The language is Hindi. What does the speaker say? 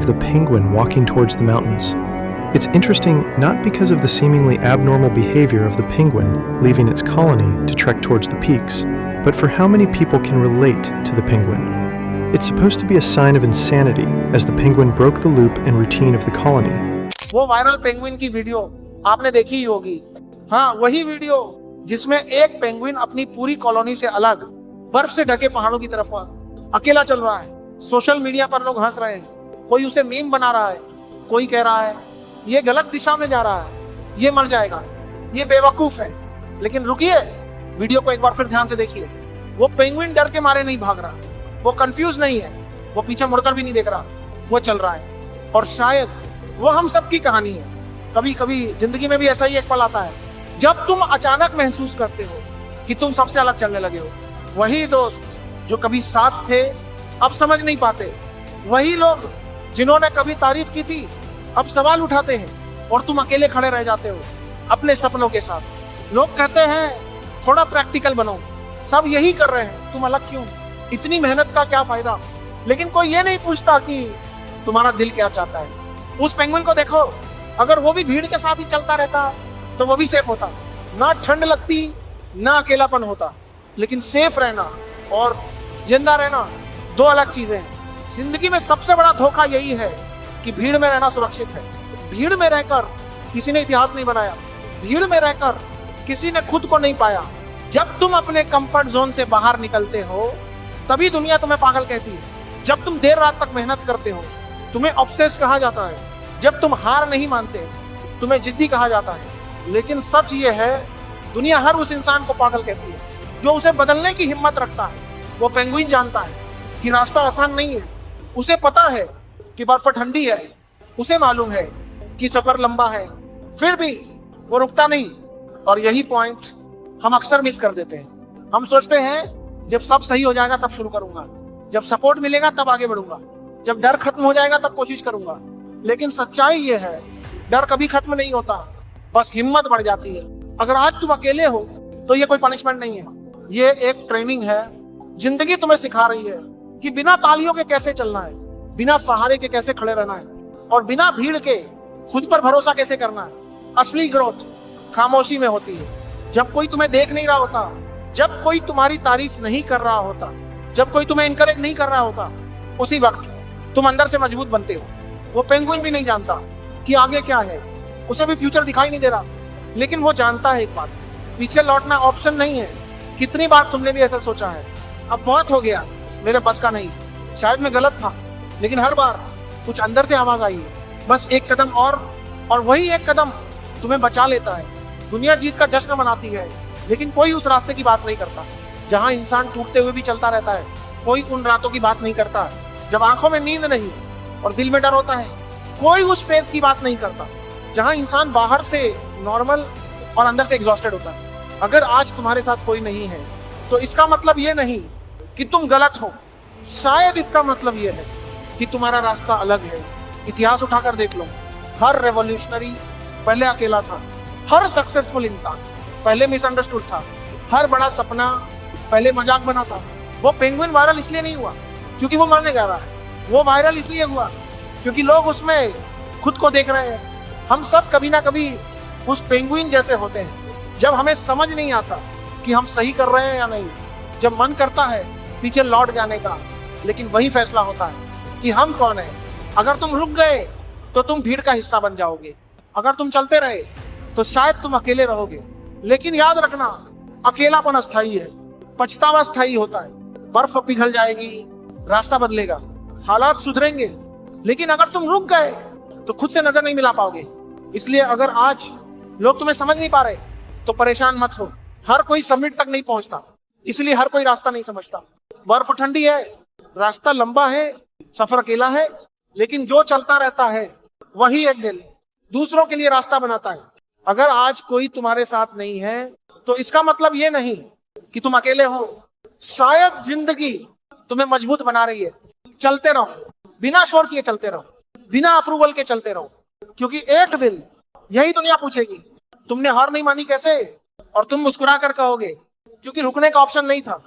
the penguin walking towards the mountains. It's interesting not because of the seemingly abnormal behavior of the penguin leaving its colony to trek towards the peaks, but for how many people can relate to the penguin. It's supposed to be a sign of insanity as the penguin broke the loop and routine of the colony. वो वायरल पेंगुइन की वीडियो आपने देखी ही होगी। हाँ, वही वीडियो जिसमें एक पेंगुइन अपनी पूरी कॉलोनी से अलग बर्फ से ढके पहाड़ों की तरफ अकेला चल रहा है। सोशल मीडिया पर लोग हंस रहे हैं, कोई उसे मीम बना रहा है, कोई कह रहा है ये गलत दिशा में जा रहा है, ये मर जाएगा, ये बेवकूफ है। लेकिन रुकिए, वीडियो को एक बार फिर ध्यान से देखिए। वो पेंगुइन डर के मारे नहीं भाग रहा, वो कंफ्यूज नहीं है, वो पीछे मुड़कर भी नहीं देख रहा, वो चल रहा है। और शायद वो हम सबकी कहानी है। कभी कभी जिंदगी में भी ऐसा ही एक पल आता है जब तुम अचानक महसूस करते हो कि तुम सबसे अलग चलने लगे हो। वही दोस्त जो कभी साथ थे अब समझ नहीं पाते, वही लोग जिन्होंने कभी तारीफ की थी अब सवाल उठाते हैं, और तुम अकेले खड़े रह जाते हो अपने सपनों के साथ। लोग कहते हैं थोड़ा प्रैक्टिकल बनो, सब यही कर रहे हैं, तुम अलग क्यों, इतनी मेहनत का क्या फायदा। लेकिन कोई ये नहीं पूछता कि तुम्हारा दिल क्या चाहता है। उस पेंगुइन को देखो, अगर वो भी भीड़ के साथ ही चलता रहता तो वो भी सेफ होता, ना ठंड लगती ना अकेलापन होता। लेकिन सेफ रहना और जिंदा रहना दो अलग चीजें हैं। जिंदगी में सबसे बड़ा धोखा यही है कि भीड़ में रहना सुरक्षित है। भीड़ में रहकर किसी ने इतिहास नहीं बनाया, भीड़ में रहकर किसी ने खुद को नहीं पाया। जब तुम अपने कंफर्ट जोन से बाहर निकलते हो तभी दुनिया तुम्हें पागल कहती है। जब तुम देर रात तक मेहनत करते हो तुम्हें ऑब्सेस कहा जाता है। जब तुम हार नहीं मानते तुम्हें जिद्दी कहा जाता है। लेकिन सच ये है, दुनिया हर उस इंसान को पागल कहती है जो उसे बदलने की हिम्मत रखता है। वो पेंगुइन जानता है कि रास्ता आसान नहीं है, उसे पता है कि बर्फ ठंडी है, उसे मालूम है कि सफर लंबा है, फिर भी वो रुकता नहीं। और यही पॉइंट हम अक्सर मिस कर देते हैं। हम सोचते हैं जब सब सही हो जाएगा तब शुरू करूंगा, जब सपोर्ट मिलेगा तब आगे बढ़ूंगा, जब डर खत्म हो जाएगा तब कोशिश करूंगा। लेकिन सच्चाई ये है, डर कभी खत्म नहीं होता, बस हिम्मत बढ़ जाती है। अगर आज तुम अकेले हो तो ये कोई पनिशमेंट नहीं है, ये एक ट्रेनिंग है। जिंदगी तुम्हें सिखा रही है कि बिना तालियों के कैसे चलना है, बिना सहारे के कैसे खड़े रहना है, और बिना भीड़ के खुद पर भरोसा कैसे करना है। असली ग्रोथ खामोशी में होती है, जब कोई तुम्हें देख नहीं रहा होता, जब कोई तुम्हारी तारीफ नहीं कर रहा होता, जब कोई तुम्हें इनकरेज नहीं कर रहा होता, उसी वक्त तुम अंदर से मजबूत बनते हो। वो पेंगुइन भी नहीं जानता कि आगे क्या है, उसे भी फ्यूचर दिखाई नहीं दे रहा, लेकिन वो जानता है एक बात, पीछे लौटना ऑप्शन नहीं है। कितनी बार तुमने भी ऐसा सोचा है, अब बहुत हो गया, मेरे बस का नहीं, शायद मैं गलत था। लेकिन हर बार कुछ अंदर से आवाज आई है, बस एक कदम और वही एक कदम तुम्हें बचा लेता है। दुनिया जीत का जश्न मनाती है, लेकिन कोई उस रास्ते की बात नहीं करता जहां इंसान टूटते हुए भी चलता रहता है। कोई उन रातों की बात नहीं करता जब आंखों में नींद नहीं और दिल में डर होता है। कोई उस फेज की बात नहीं करता जहां इंसान बाहर से नॉर्मल और अंदर से एग्जॉस्टेड होता है। अगर आज तुम्हारे साथ कोई नहीं है तो इसका मतलब ये नहीं कि तुम गलत हो, शायद इसका मतलब ये है कि तुम्हारा रास्ता अलग है। इतिहास उठाकर देख लो, हर रेवोल्यूशनरी पहले अकेला था, हर सक्सेसफुल इंसान पहले मिसअंडरस्टूड था, हर बड़ा सपना पहले मजाक बना था। वो पेंगुइन वायरल इसलिए नहीं हुआ क्योंकि वो मरने जा रहा है, वो वायरल इसलिए हुआ क्योंकि लोग उसमें खुद को देख रहे हैं। हम सब कभी ना कभी उस पेंगुइन जैसे होते हैं जब हमें समझ नहीं आता कि हम सही कर रहे हैं या नहीं, जब मन करता है पीछे लौट जाने का, लेकिन वही फैसला होता है कि हम कौन है। अगर तुम रुक गए तो तुम भीड़ का हिस्सा बन जाओगे, अगर तुम चलते रहे तो शायद तुम अकेले रहोगे। लेकिन याद रखना, अकेलापन अस्थायी है, पछतावा स्थायी होता है। बर्फ पिघल जाएगी, रास्ता बदलेगा, हालात सुधरेंगे, लेकिन अगर तुम रुक गए तो खुद से नजर नहीं मिला पाओगे। इसलिए अगर आज लोग तुम्हें समझ नहीं पा रहे तो परेशान मत हो। हर कोई समिट तक नहीं पहुंचता, इसलिए हर कोई रास्ता नहीं समझता। बर्फ ठंडी है, रास्ता लंबा है, सफर अकेला है, लेकिन जो चलता रहता है वही एक दिन दूसरों के लिए रास्ता बनाता है। अगर आज कोई तुम्हारे साथ नहीं है तो इसका मतलब ये नहीं कि तुम अकेले हो। शायद जिंदगी तुम्हें मजबूत बना रही है। चलते रहो, बिना शोर किए चलते रहो, बिना अप्रूवल के चलते रहो, क्योंकि एक दिन यही दुनिया पूछेगी तुमने हार नहीं मानी कैसे, और तुम मुस्कुरा कर कहोगे क्योंकि रुकने का ऑप्शन नहीं था।